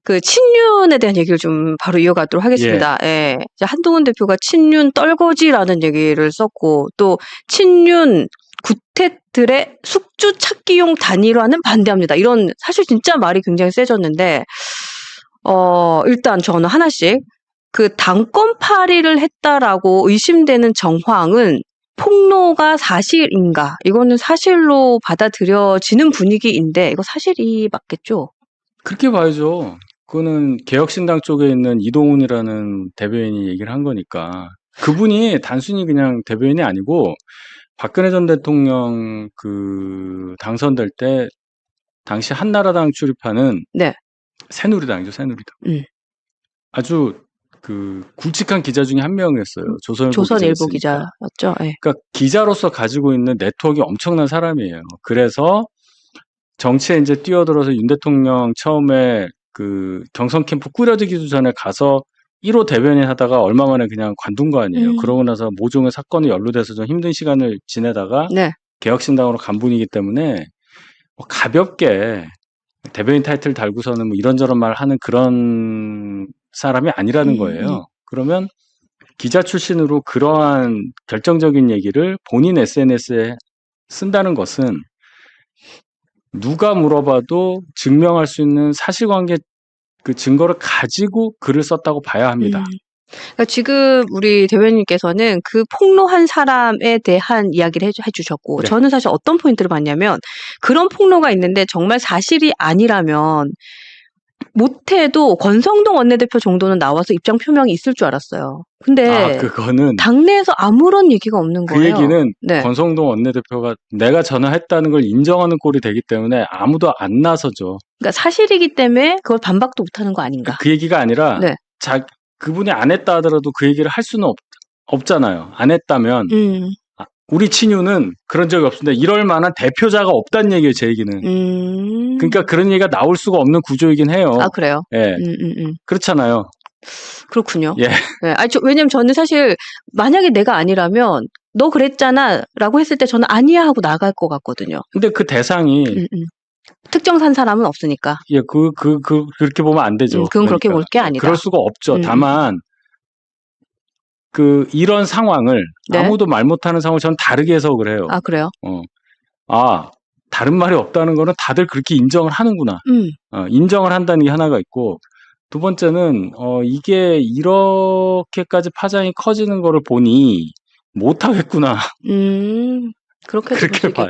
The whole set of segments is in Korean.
그 친윤에 대한 얘기를 좀 바로 이어가도록 예. 하겠습니다. 예. 이제 한동훈 대표가 친윤 떨거지라는 얘기를 썼고 또 친윤 구태들의 숙주 찾기용 단일화는 반대합니다. 이런 사실 진짜 말이 굉장히 세졌는데 일단 저는 하나씩 그 당권 파리를 했다라고 의심되는 정황은 폭로가 사실인가? 이거는 사실로 받아들여지는 분위기인데 이거 사실이 맞겠죠? 그렇게 봐야죠. 그거는 개혁신당 쪽에 있는 이동훈이라는 대변인이 얘기를 한 거니까. 그분이 단순히 그냥 대변인이 아니고 박근혜 전 대통령 당선될 때 당시 한나라당 출입하는 네. 새누리당이죠, 새누리당. 아주 굵직한 기자 중에 한 명이었어요. 조선일보 기자였죠. 예. 그러니까 기자로서 가지고 있는 네트워크가 엄청난 사람이에요. 그래서 정치에 이제 뛰어들어서 윤 대통령 처음에 경선 캠프 꾸려지기도 전에 가서 1호 대변인 하다가 얼마 만에 그냥 관둔 거 아니에요. 그러고 나서 모종의 사건에 연루돼서 좀 힘든 시간을 지내다가 네. 개혁신당으로 간 분이기 때문에 뭐 가볍게 대변인 타이틀 달고서는 뭐 이런저런 말 하는 그런 사람이 아니라는 거예요. 그러면 기자 출신으로 그러한 결정적인 얘기를 본인 SNS에 쓴다는 것은 누가 물어봐도 증명할 수 있는 사실관계 증거를 가지고 글을 썼다고 봐야 합니다. 그러니까 지금 우리 대변인께서는 그 폭로한 사람에 대한 이야기를 해주셨고 네. 저는 사실 어떤 포인트를 봤냐면 그런 폭로가 있는데 정말 사실이 아니라면 못해도 권성동 원내대표 정도는 나와서 입장 표명이 있을 줄 알았어요. 근데 그거는 당내에서 아무런 얘기가 없는 그 거예요. 얘기는 네. 권성동 원내대표가 내가 전화했다는 걸 인정하는 꼴이 되기 때문에 아무도 안 나서죠. 그러니까 사실이기 때문에 그걸 반박도 못하는 거 아닌가. 그 얘기가 아니라 네. 그분이 안 했다 하더라도 그 얘기를 할 수는 없잖아요. 안 했다면 우리 친유는 그런 적이 없습니다. 이럴 만한 대표자가 없다는 얘기예요. 제 얘기는. 그러니까 그런 얘기가 나올 수가 없는 구조이긴 해요. 아 그래요? 예. 그렇잖아요. 그렇군요. 예. 네. 왜냐면 저는 사실 만약에 내가 아니라면 너 그랬잖아라고 했을 때 저는 아니야 하고 나갈 것 같거든요. 근데 그 대상이 특정 산 사람은 없으니까. 예, 그렇게 보면 안 되죠. 그건 그렇게 볼 게 아니다. 그럴 수가 없죠. 다만 이런 상황을 네. 아무도 말 못하는 상황을 저는 다르게 해석을 해요. 아 그래요? 다른 말이 없다는 거는 다들 그렇게 인정을 하는구나. 인정을 한다는 게 하나가 있고 두 번째는 이게 이렇게까지 파장이 커지는 거를 보니 못하겠구나. 그렇게 봐요.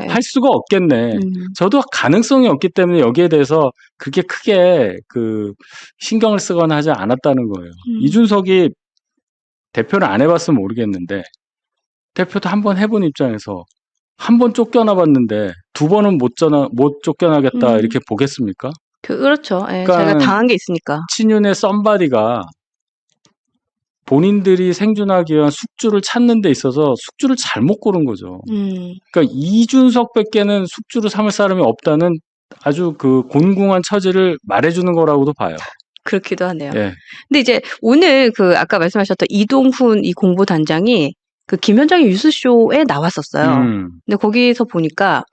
할 수가 없겠네. 저도 가능성이 없기 때문에 여기에 대해서 그렇게 크게 신경을 쓰거나 하지 않았다는 거예요. 이준석이 대표를 안 해봤으면 모르겠는데 대표도 한 번 해본 입장에서 한 번 쫓겨나 봤는데 두 번은 못 쫓겨나겠다 이렇게 보겠습니까? 그렇죠. 예, 그러니까 제가 당한 게 있으니까. 친윤의 썸바디가 본인들이 생존하기 위한 숙주를 찾는 데 있어서 숙주를 잘못 고른 거죠. 그러니까 이준석밖에는 숙주로 삼을 사람이 없다는 아주 곤궁한 처지를 말해주는 거라고도 봐요. 그렇기도 하네요. 예. 근데 이제 오늘 아까 말씀하셨던 이동훈 이 공보단장이 김현정의 뉴스쇼에 나왔었어요. 근데 거기서 보니까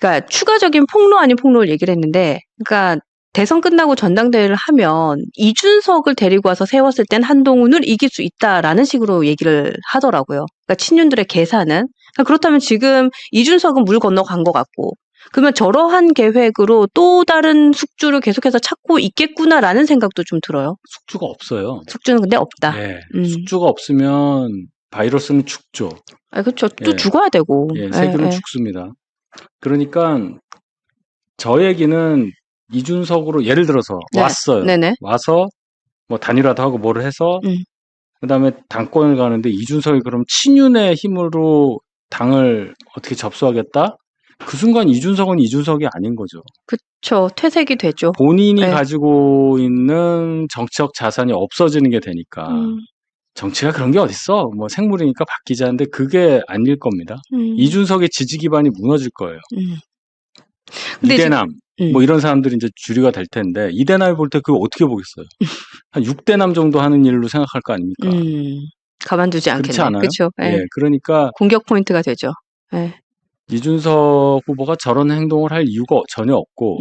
그러니까 추가적인 폭로 아닌 폭로를 얘기를 했는데 그러니까 대선 끝나고 전당대회를 하면 이준석을 데리고 와서 세웠을 땐 한동훈을 이길 수 있다라는 식으로 얘기를 하더라고요. 그러니까 친윤들의 계산은. 그러니까 그렇다면 지금 이준석은 물 건너간 것 같고 그러면 저러한 계획으로 또 다른 숙주를 계속해서 찾고 있겠구나라는 생각도 좀 들어요. 숙주가 없어요. 숙주는 근데 없다. 네. 숙주가 없으면 바이러스는 죽죠. 그렇죠. 또 죽어야 되고. 세균은 죽습니다. 그러니까 저 얘기는 이준석으로 예를 들어서 왔어요. 네네. 와서 뭐 단일화도 하고 뭐를 해서 그다음에 당권을 가는데 이준석이 그럼 친윤의 힘으로 당을 어떻게 접수하겠다? 그 순간 이준석은 이준석이 아닌 거죠. 그렇죠. 퇴색이 되죠. 본인이 가지고 있는 정치적 자산이 없어지는 게 되니까 정치가 그런 게 어딨어? 뭐 생물이니까 바뀌지 않는데 그게 아닐 겁니다. 이준석의 지지 기반이 무너질 거예요. 이대남 뭐 이런 사람들이 이제 주류가 될 텐데 이대남이 볼 때 그거 어떻게 보겠어요? 한 6대남 정도 하는 일로 생각할 거 아닙니까? 가만두지 않겠네. 그렇지 않아요? 그렇죠. 예, 그러니까 공격 포인트가 되죠. 이준석 후보가 저런 행동을 할 이유가 전혀 없고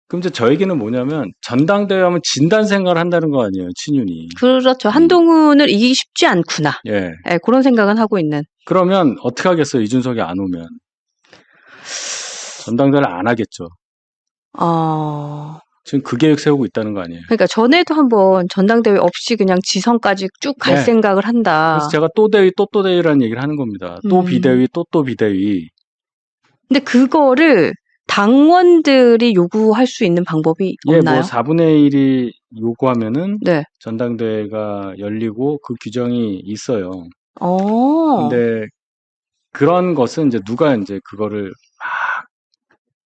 그럼 이제 저 얘기는 뭐냐면 전당대회 하면 진단 생각을 한다는 거 아니에요, 친윤이. 그렇죠. 한동훈을 이기기 쉽지 않구나. 예. 예, 그런 생각은 하고 있는. 그러면 어떻게 하겠어요, 이준석이 안 오면. 전당대회를 안 하겠죠. 지금 그 계획 세우고 있다는 거 아니에요. 그러니까 전에도 한번 전당대회 없이 그냥 지선까지 쭉 갈 생각을 한다. 그래서 제가 또 대위, 또 대위라는 얘기를 하는 겁니다. 또 비대위, 또 비대위. 근데 그거를 당원들이 요구할 수 있는 방법이 없나요? 뭐 4분의 1이 요구하면은 네. 전당대회가 열리고 그 규정이 있어요. 어. 근데 그런 것은 이제 누가 이제 그거를 막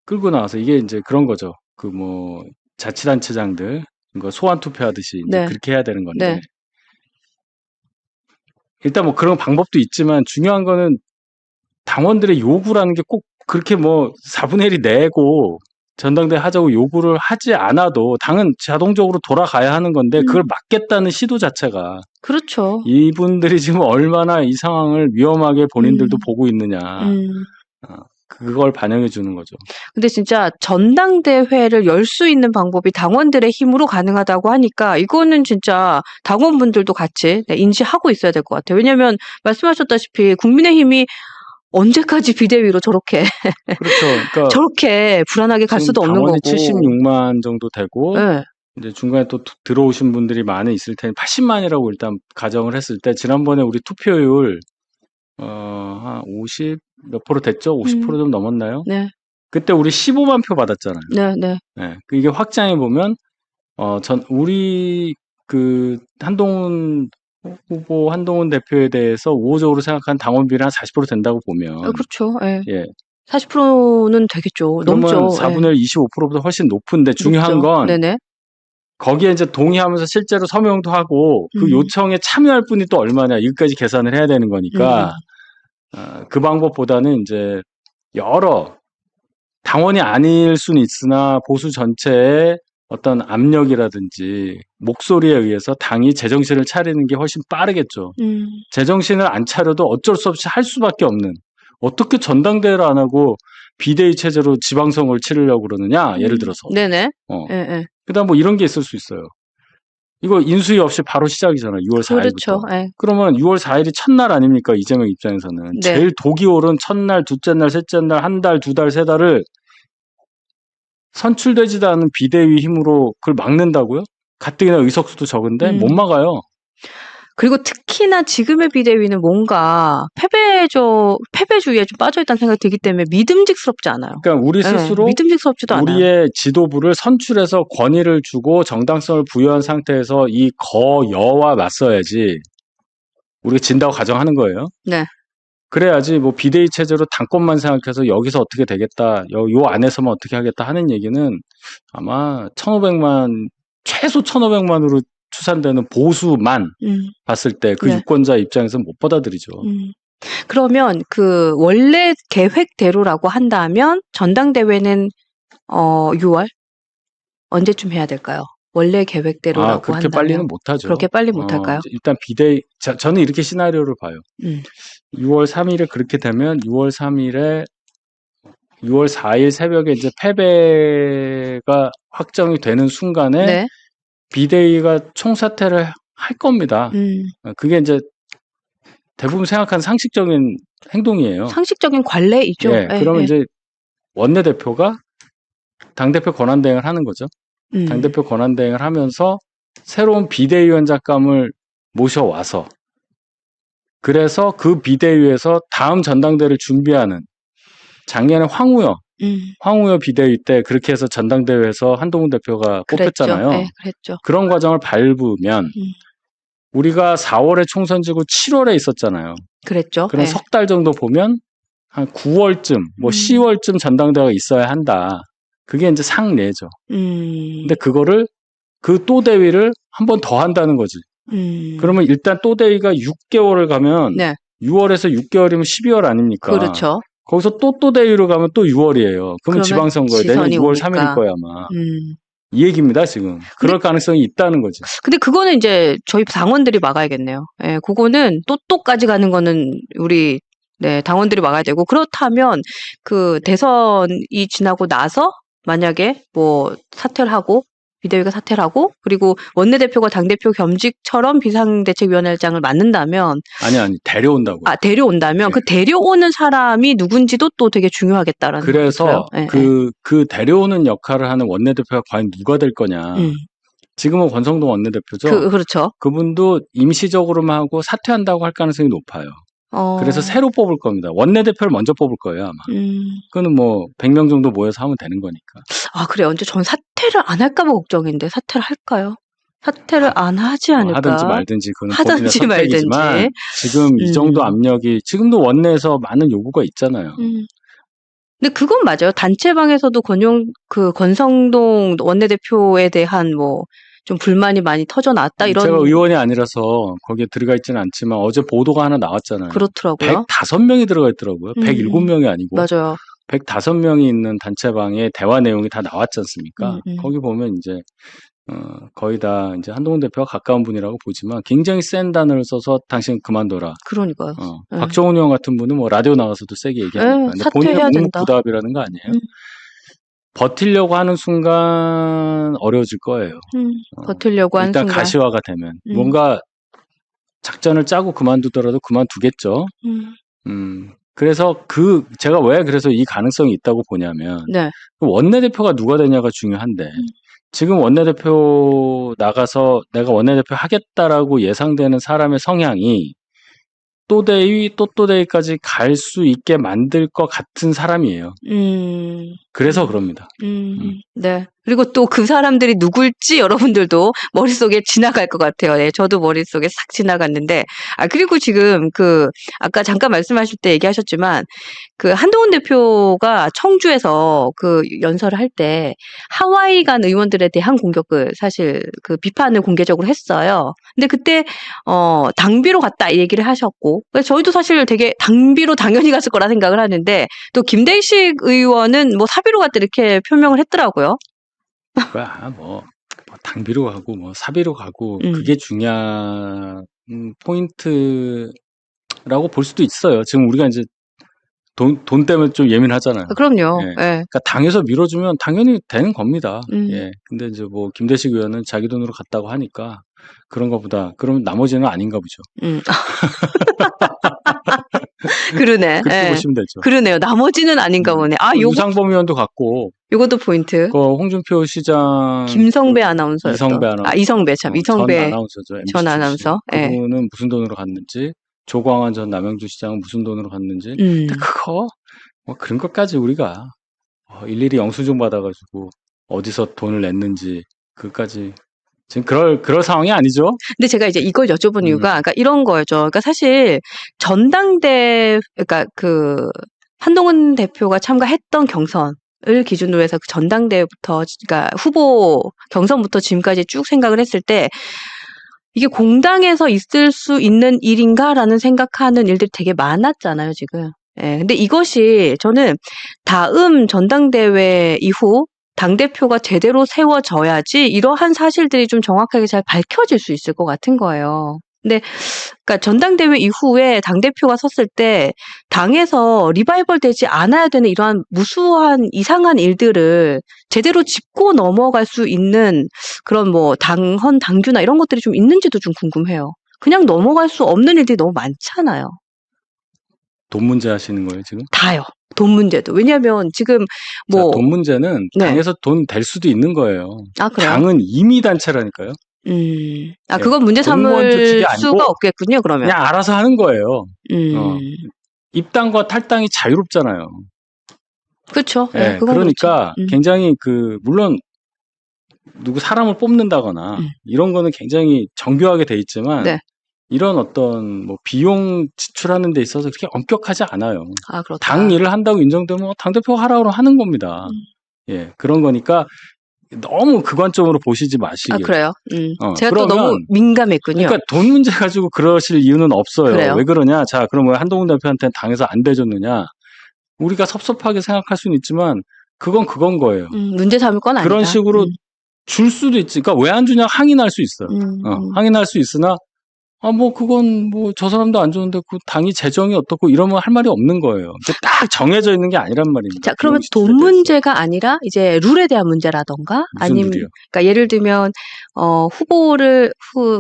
끌고 나와서 이게 이제 그런 거죠. 그 뭐 자치단체장들 이거 소환 투표하듯이 이제 네. 그렇게 해야 되는 건데. 네. 일단 뭐 그런 방법도 있지만 중요한 거는 당원들의 요구라는 게 꼭 그렇게 뭐 4분의 1이 내고 전당대회 하자고 요구를 하지 않아도 당은 자동적으로 돌아가야 하는 건데 그걸 막겠다는 시도 자체가 그렇죠. 이분들이 지금 얼마나 이 상황을 위험하게 본인들도 보고 있느냐. 그걸 반영해 주는 거죠. 근데 진짜 전당대회를 열 수 있는 방법이 당원들의 힘으로 가능하다고 하니까 이거는 진짜 당원분들도 같이 인지하고 있어야 될 것 같아요. 왜냐하면 말씀하셨다시피 국민의힘이 언제까지 비대위로 저렇게 그렇죠. 그러니까 저렇게 불안하게 갈 수도 없는 거고. 당원이 76만 정도 되고 네. 이제 중간에 또 들어오신 분들이 많이 있을 테니 80만이라고 일단 가정을 했을 때 지난번에 우리 투표율 한 50 몇 프로 됐죠? 50% 좀 넘었나요? 네. 그때 우리 15만 표 받았잖아요. 네. 네. 이게 확장해 보면 우리 그 한동훈 후보, 한동훈 대표에 대해서 우호적으로 생각한 당원비는 한 40% 된다고 보면. 그렇죠. 예. 예. 40%는 되겠죠. 그러면 넘죠. 4분의 1, 25%보다 훨씬 높은데 중요한 높죠. 건 네네. 거기에 이제 동의하면서 실제로 서명도 하고 그 요청에 참여할 분이 또 얼마냐 이것까지 계산을 해야 되는 거니까 그 방법보다는 이제 여러 당원이 아닐 수는 있으나 보수 전체의 어떤 압력이라든지 목소리에 의해서 당이 제정신을 차리는 게 훨씬 빠르겠죠. 제정신을 안 차려도 어쩔 수 없이 할 수밖에 없는. 어떻게 전당대회를 안 하고 비대위 체제로 지방선거를 치르려고 그러느냐, 예를 들어서. 네네. 그다음 뭐 이런 게 있을 수 있어요. 이거 인수위 없이 바로 시작이잖아요. 6월 4일부터. 그렇죠. 그러면 6월 4일이 첫날 아닙니까? 이재명 입장에서는. 네. 제일 독이 오른 첫날, 둘째 날, 셋째 날, 한 달, 두 달, 세 달을 선출되지도 않은 비대위 힘으로 그걸 막는다고요? 가뜩이나 의석수도 적은데 못 막아요. 그리고 특히나 지금의 비대위는 뭔가 패배주의에 좀 빠져있다는 생각이 들기 때문에 믿음직스럽지 않아요. 그러니까 우리 스스로 믿음직스럽지도 않아요. 우리의 지도부를 선출해서 권위를 주고 정당성을 부여한 상태에서 이 거여와 맞서야지 우리가 진다고 가정하는 거예요. 네. 그래야지 뭐 비대위 체제로 당권만 생각해서 여기서 어떻게 되겠다, 요 안에서만 어떻게 하겠다 하는 얘기는 아마 1,500만, 최소 1,500만으로 추산되는 보수만 봤을 때 그 유권자 입장에서는 못 받아들이죠. 그러면 그 원래 계획대로라고 한다면 전당대회는 6월? 언제쯤 해야 될까요? 원래 계획대로라고 그렇게 한다면. 빨리는 못하죠. 그렇게 빨리 못할까요? 일단 비대위, 저는 이렇게 시나리오를 봐요. 6월 3일에 그렇게 되면 6월 3일에 6월 4일 새벽에 이제 패배가 확정이 되는 순간에 네. 비대위가 총사퇴를 할 겁니다. 그게 이제 대부분 생각하는 상식적인 행동이에요. 상식적인 관례이죠. 예, 그러면 이제 원내대표가 당대표 권한대행을 하는 거죠. 당대표 권한대행을 하면서 새로운 비대위원장감을 모셔와서 그래서 그 비대위에서 다음 전당대회를 준비하는 작년에 황우여 비대위 때 그렇게 해서 전당대회에서 한동훈 대표가 뽑혔잖아요. 네, 그랬죠. 그런 과정을 밟으면 우리가 4월에 총선 지고 7월에 있었잖아요. 그랬죠. 그럼 석 달 정도 보면 한 9월쯤, 뭐 10월쯤 전당대회가 있어야 한다. 그게 이제 상례죠. 근데 그거를 그 또 대위를 한 번 더 한다는 거지. 그러면 일단 또 대위가 6개월을 가면 6월에서 6개월이면 12월 아닙니까? 그렇죠. 거기서 또 대위로 가면 또 6월이에요. 그러면 지방선거에 내년 6월 3일일 거야 아마. 이 얘기입니다 지금. 그럴 가능성이 있다는 거지. 근데 그거는 이제 저희 당원들이 막아야겠네요. 예, 그거는 또까지 가는 거는 우리 당원들이 막아야 되고 그렇다면 그 대선이 지나고 나서 만약에 뭐 사퇴를 하고 비대위가 사퇴를 하고 그리고 원내대표가 당대표 겸직처럼 비상대책위원회장을 맡는다면 아니 데려온다고. 데려온다면 네. 그 데려오는 사람이 누군지도 또 되게 중요하겠다라는 그래서 그 데려오는 역할을 하는 원내대표가 과연 누가 될 거냐. 지금은 권성동 원내대표죠. 그렇죠. 그분도 임시적으로만 하고 사퇴한다고 할 가능성이 높아요. 그래서 새로 뽑을 겁니다. 원내대표를 먼저 뽑을 거예요, 아마. 그거는 뭐 100명 정도 모여서 하면 되는 거니까. 그래요. 언제 전 사퇴를 안 할까 봐 걱정인데 사퇴를 할까요? 사퇴를 안 하지 않을까? 하든지 말든지 그건 하든지 본인의 선택이지만 지금 이 정도 압력이 지금도 원내에서 많은 요구가 있잖아요. 근데 그건 맞아요. 단체방에서도 권성동 원내대표에 대한 뭐 좀 불만이 많이 터져 나왔다 이런. 제가 의원이 아니라서 거기에 들어가 있지는 않지만 어제 보도가 하나 나왔잖아요. 그렇더라고요. 105명이 들어가 있더라고요. 107명이 아니고. 맞아요. 105명이 있는 단체방에 대화 내용이 다 나왔지 않습니까? 거기 보면 이제 거의 다 이제 한동훈 대표가 가까운 분이라고 보지만 굉장히 센 단어를 써서 당신 그만둬라. 그러니까요. 박정훈 의원 같은 분은 뭐 라디오 나가서도 세게 얘기하니까. 근데 본인은 묵묵부답이라는 거 아니에요? 버티려고 하는 순간 어려워질 거예요. 버티려고 하는 일단 순간. 가시화가 되면 뭔가 작전을 짜고 그만두더라도 그만두겠죠. 그래서 제가 왜 그래서 이 가능성이 있다고 보냐면 원내대표가 누가 되냐가 중요한데 지금 원내대표 나가서 내가 원내대표 하겠다라고 예상되는 사람의 성향이 또대위 또대위까지 갈 수 있게 만들 것 같은 사람이에요. 그래서 그럽니다. 네. 그리고 또 그 사람들이 누굴지 여러분들도 머릿속에 지나갈 것 같아요. 네, 저도 머릿속에 싹 지나갔는데. 그리고 지금 아까 잠깐 말씀하실 때 얘기하셨지만 한동훈 대표가 청주에서 연설을 할 때 하와이 간 의원들에 대한 공격을 사실 비판을 공개적으로 했어요. 근데 그때 당비로 갔다 이 얘기를 하셨고 저희도 사실 되게 당비로 당연히 갔을 거라 생각을 하는데 또 김대식 의원은 뭐 사비로 갔다 이렇게 표명을 했더라고요. 뭐 당비로 가고 뭐 사비로 가고 그게 중요한 포인트라고 볼 수도 있어요. 지금 우리가 이제 돈 때문에 좀 예민하잖아요. 그럼요. 예. 그러니까 당에서 밀어주면 당연히 되는 겁니다. 예. 근데 이제 뭐 김대식 의원은 자기 돈으로 갔다고 하니까 그런 거보다 그러면 나머지는 아닌가 보죠. 그러네. 그렇게 보시면 되죠. 그러네요. 나머지는 아닌가 보네. 유상범 의원도 갔고. 요것도 포인트. 홍준표 시장. 김성배 아나운서였죠. 이성배 아나운서. 이성배 참. 이성배 전 아나운서죠. 전 아나운서. 그분은 무슨 돈으로 갔는지. 조광환 전 남양주 시장은 무슨 돈으로 갔는지. 근데 그거 뭐 그런 것까지 우리가 일일이 영수증 받아가지고 어디서 돈을 냈는지 그것까지 지금 그럴 상황이 아니죠. 근데 제가 이제 이걸 여쭤본 이유가 그러니까 이런 거죠. 그러니까 사실 그러니까 한동훈 대표가 참가했던 경선을 기준으로 해서 전당대회부터 그러니까 후보 경선부터 지금까지 쭉 생각을 했을 때 이게 공당에서 있을 수 있는 일인가라는 생각하는 일들이 되게 많았잖아요, 지금. 근데 이것이 저는 다음 전당대회 이후 당대표가 제대로 세워져야지 이러한 사실들이 좀 정확하게 잘 밝혀질 수 있을 것 같은 거예요. 근데 그러니까 전당대회 이후에 당대표가 섰을 때 당에서 리바이벌 되지 않아야 되는 이러한 무수한 이상한 일들을 제대로 짚고 넘어갈 수 있는 그런 뭐 당헌, 당규나 이런 것들이 좀 있는지도 좀 궁금해요. 그냥 넘어갈 수 없는 일들이 너무 많잖아요. 돈 문제 하시는 거예요, 지금? 다요. 돈 문제도. 왜냐하면 지금 뭐. 돈 문제는 당에서 돈 될 수도 있는 거예요. 그래요? 당은 임의 단체라니까요. 그건 문제 삼을 수가 없겠군요, 그러면. 그냥 알아서 하는 거예요. 입당과 탈당이 자유롭잖아요. 그렇죠. 그러니까 굉장히 물론 누구 사람을 뽑는다거나 이런 거는 굉장히 정교하게 돼 있지만 이런 어떤 뭐 비용 지출하는 데 있어서 그렇게 엄격하지 않아요. 그렇다. 당 일을 한다고 인정되면 당대표가 하라고 하는 겁니다. 그런 거니까 너무 그 관점으로 보시지 마시길. 그래요? 제가 또 너무 민감했군요. 그러니까 돈 문제 가지고 그러실 이유는 없어요. 그래요? 왜 그러냐? 자, 그러면 한동훈 대표한테는 당에서 안 대줬느냐? 우리가 섭섭하게 생각할 수는 있지만 그건 거예요. 문제 삼을 건 아니다. 그런 식으로 줄 수도 있지. 그러니까 왜 안 주냐? 항의할 수 있어요. 항의할 수 있으나 뭐 그건 뭐 저 사람도 안 좋은데 그 당이 재정이 어떻고 이러면 할 말이 없는 거예요. 이게 딱 정해져 있는 게 아니란 말입니다. 자, 그러면 돈 문제가 아니라 이제 룰에 대한 문제라던가 아니면 룰이요? 그러니까 예를 들면 후보를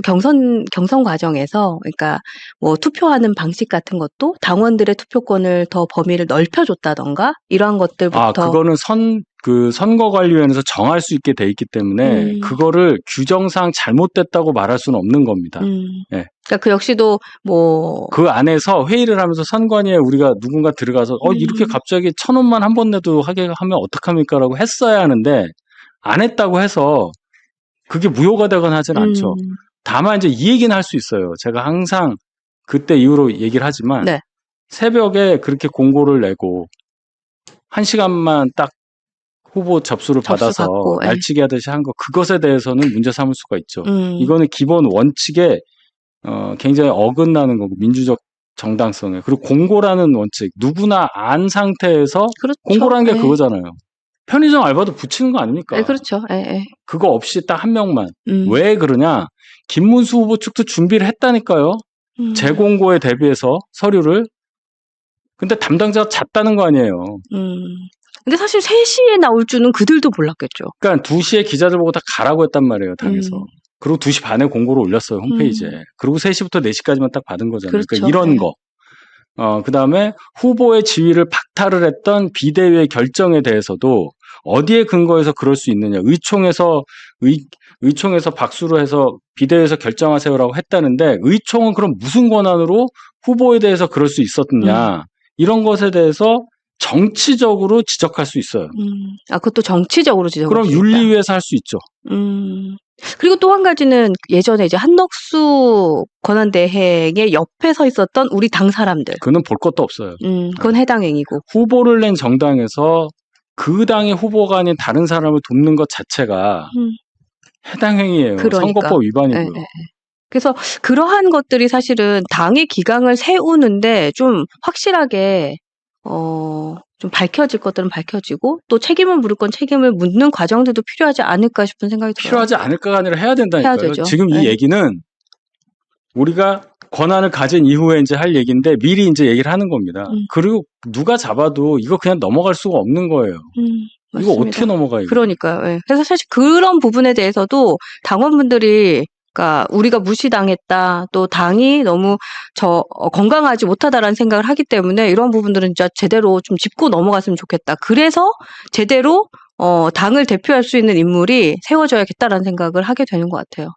경선 과정에서 그러니까 뭐 투표하는 방식 같은 것도 당원들의 투표권을 더 범위를 넓혀줬다던가 이러한 것들부터 그거는 선거관리위원회에서 정할 수 있게 돼 있기 때문에 그거를 규정상 잘못됐다고 말할 수는 없는 겁니다. 네. 그러니까 그 역시도 뭐 그 안에서 회의를 하면서 선관위에 우리가 누군가 들어가서 이렇게 갑자기 1,000원만 한 번 내도 하게 하면 어떡합니까라고 했어야 하는데 안 했다고 해서 그게 무효가 되거나 하진 않죠. 다만 이제 이 얘기는 할 수 있어요. 제가 항상 그때 이후로 얘기를 하지만 네. 새벽에 그렇게 공고를 내고 1시간만 딱 후보 접수를 받아서 받고, 날치기 하듯이 한 거 그것에 대해서는 문제 삼을 수가 있죠. 이거는 기본 원칙에 굉장히 어긋나는 거고 민주적 정당성에 그리고 공고라는 원칙 누구나 안 상태에서 그렇죠. 공고라는 게 그거잖아요. 편의점 알바도 붙이는 거 아닙니까? 네, 그렇죠. 그거 없이 딱 한 명만. 왜 그러냐? 김문수 후보 측도 준비를 했다니까요. 재공고에 대비해서 서류를. 근데 담당자가 잤다는 거 아니에요. 근데 사실 3시에 나올 줄은 그들도 몰랐겠죠. 그러니까 2시에 기자들 보고 다 가라고 했단 말이에요, 당에서. 그리고 2시 반에 공고를 올렸어요, 홈페이지에. 그리고 3시부터 4시까지만 딱 받은 거잖아요. 그렇죠. 그러니까 이런 거. 그 다음에 후보의 지위를 박탈을 했던 비대위의 결정에 대해서도 어디에 근거해서 그럴 수 있느냐. 의총에서 박수로 해서 비대위에서 결정하세요라고 했다는데 의총은 그럼 무슨 권한으로 후보에 대해서 그럴 수 있었느냐. 이런 것에 대해서 정치적으로 지적할 수 있어요. 그것도 정치적으로 지적할 수 있다. 그럼 윤리위에서 할 수 있죠. 그리고 또 한 가지는 예전에 이제 한덕수 권한대행의 옆에 서 있었던 우리 당 사람들. 그는 볼 것도 없어요. 그건 해당 행위고. 후보를 낸 정당에서 그 당의 후보가 아닌 다른 사람을 돕는 것 자체가 해당 행위예요. 그러니까. 선거법 위반이고요. 그래서 그러한 것들이 사실은 당의 기강을 세우는데 좀 확실하게 좀 밝혀질 것들은 밝혀지고 또 책임을 물을 건 책임을 묻는 과정들도 필요하지 않을까 싶은 생각이 들어요. 필요하지 않을까가 아니라 해야 된다니까요. 해야 되죠. 지금 이 얘기는 우리가 권한을 가진 이후에 이제 할 얘기인데 미리 이제 얘기를 하는 겁니다. 그리고 누가 잡아도 이거 그냥 넘어갈 수가 없는 거예요. 이거 어떻게 넘어가요? 그러니까요. 그래서 사실 그런 부분에 대해서도 당원분들이 그러니까 우리가 무시당했다. 또 당이 너무 건강하지 못하다라는 생각을 하기 때문에 이런 부분들은 진짜 제대로 좀 짚고 넘어갔으면 좋겠다. 그래서 제대로 당을 대표할 수 있는 인물이 세워져야겠다라는 생각을 하게 되는 것 같아요.